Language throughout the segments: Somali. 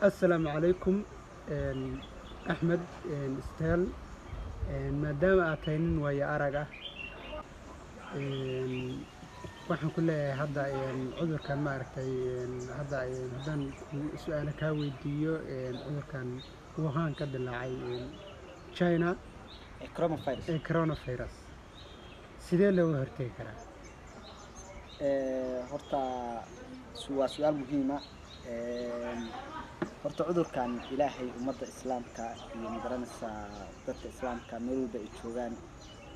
السلام عليكم. أحمد استهل ما دام أتين ويا أرجع waxaan ku leeyahay hadda cudurkan maaragtay hadda haddaan su'aalo kaa weydiiyo cudurkan Wuhan ka dilaacay China coronavirus coronavirus sidee looga hortagi karaa? horta waa su'aal muhiim ah horta cudurkan ilaahay ummadda islaamka iyo magaranaysa dadka islaamka meel walba ay joogaan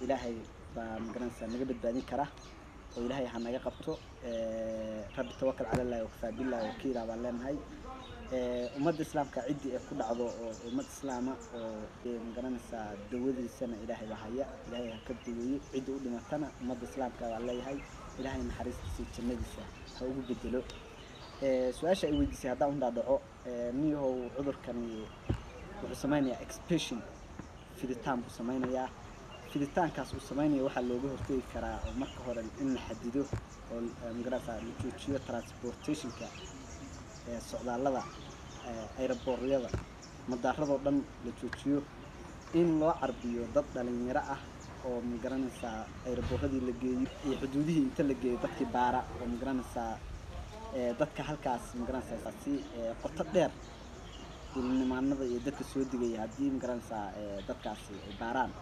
ilaahay baa magaranaysa naga badbaadin kara oo ilaahay ha naga qabto rabbi tawakkal cala allah wa kafaa billahi wakiila baan leenahay ummadda islaamka cidii ay ku dhacdo oo ummad islaama oo magaranaysa dawadiisana ilaahay baa haya ilaahay ha ka daweeyo cidii u dhimatana ummadda islaamka baa leeyahay ilaahay naxariistiisa jannadiisa ha ugu bedelo su'aasha ay weydiisay haddaan u dhaadhaco niyahow cudurkani wuxuu samaynayaa expansion fiditaan buu samaynayaa fiditaankaas uu samaynayo waxaa looga hortagi karaa oo marka hore in la xadido oo magaranaysa la joojiyo transportationka socdaallada aeroboortyada madaaradoo dhan la joojiyo in loo carbiyo dad dhalinyaro ah oo magaranaysa aeroboorradii la geeyo iyo xuduudihii inta la geeyo dadkii baara oo magaranaysa dadka halkaas magaranaysa si qoto dheer dulnimaanada iyo dadka soo digaya haddii magaranaysa dadkaasi ay baaraan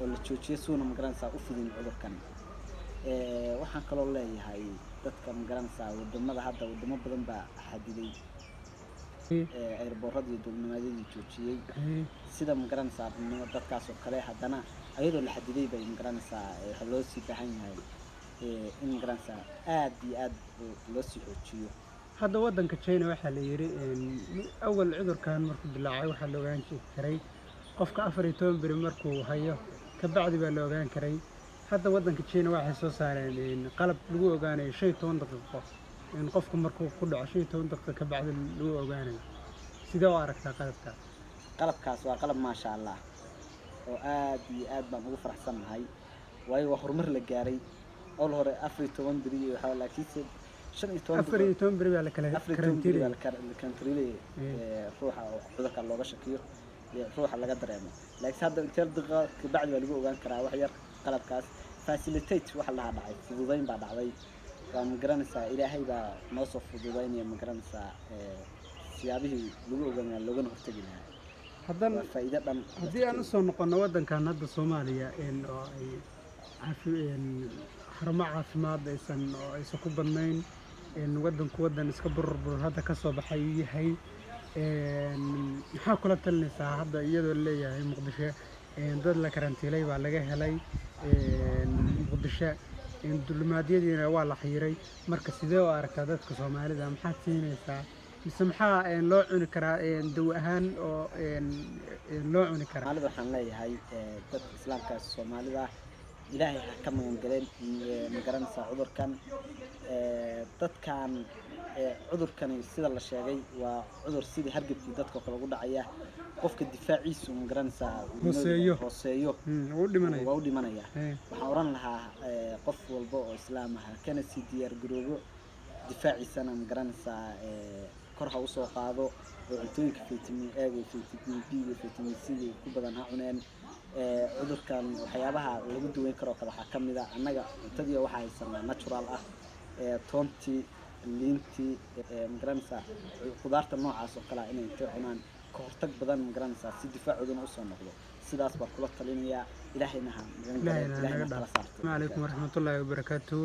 oo la joojiyo suuna magaranaysa u fidin cudurkan waxaan kaloo leeyahay dadka magaranaysa wadamada hadda wadamo badan baa xadiday aeroboorradii dulnimaadadii joojiyey sida magaranaysa dadkaas oo kale haddana ayadoo la xadiday bay magaranaysa waxa loo sii baahan yahay in magaranaysa aad iyo aad loo sii xoojiyo hadda waddanka China waxaa la yiri awal cudurkan markuu dilaacay waxaa la ogaan karay qofka 14 beri markuu hayo ka bacdi baa la ogaan karay hadda waddanka China waxay soo saareen qalab lagu ogaanayo 15 daqiiqo in qofka markuu ku dhaco 15 daqiiqo ka bacdi lagu ogaanayo sidoo aragtaa qalabkaas waa qalab ma sha Allah oo aad iyo aad baan ugu faraxsanahay waayo waa horumar la gaaray أول هو 14 بري وحاول أكيد 14 بري على كرنتيري الكرنتيري روحه عذرك الله بشكيه روح على قدر يعني لكن هذا انت دقيقة بعد ما لقوا كان كرا وحير قلب كاس فاسيليتيت وحلا ضعيف فضوضين بعد عضي ومقرنسا إلى هيدا نوصف فضوضين يا مقرنسا سيابه لقوا كان لقوا نفتقنا هذا فائدة هذه أنا صون قلنا ودن كان هذا الصومالية إن حرمة عاصمات aysan ku badnayn wadanku wadan iska burbur hadda ka soo baxay yahay maxaa kula talinaysaa hadda iyadoo leeyahay Muqdisho dad la karantiilay baa laga helay Muqdisho dulmaadiyadiina waa la xiray marka sidee u aragtaa dadka Soomaalida maxaa siinaysaa mise maxaa loo cuni karaa daw ahaan oo loo cuni karaa Soomaalida waxaan leeyahay dadka islaamka Soomaalida إلهي حكم من قليل مقرنسا عذر كان تذكر عذر كان السيد الله شاقي وعذر سيدي هرقب في دتك وقلقود عياه قفك الدفاعي سو مقرنسا روسيو وودي منايا وحاوران لها قف والبوء إسلامها كان سيدي يرقروغو دفاعي سنة مقرنسا كرها وصو قادو وعنتوينك فيتامين A وفيتامين B وفيتامين C كوبدان هاونين cudurkan waxyaabaha lagu duweyn karo kala waxa kamida anaga cuntadii waxa haysanaa natural ah toontii liintii magaranaysa khudaarta noocaas oo kala inay inta cunaan ka hortag badan magaranaysa si difaacooduna u soo noqdo sidaas baa kula talinaya ilaahayna ha Assalamu alaykum warahmatullahi wabarakatuh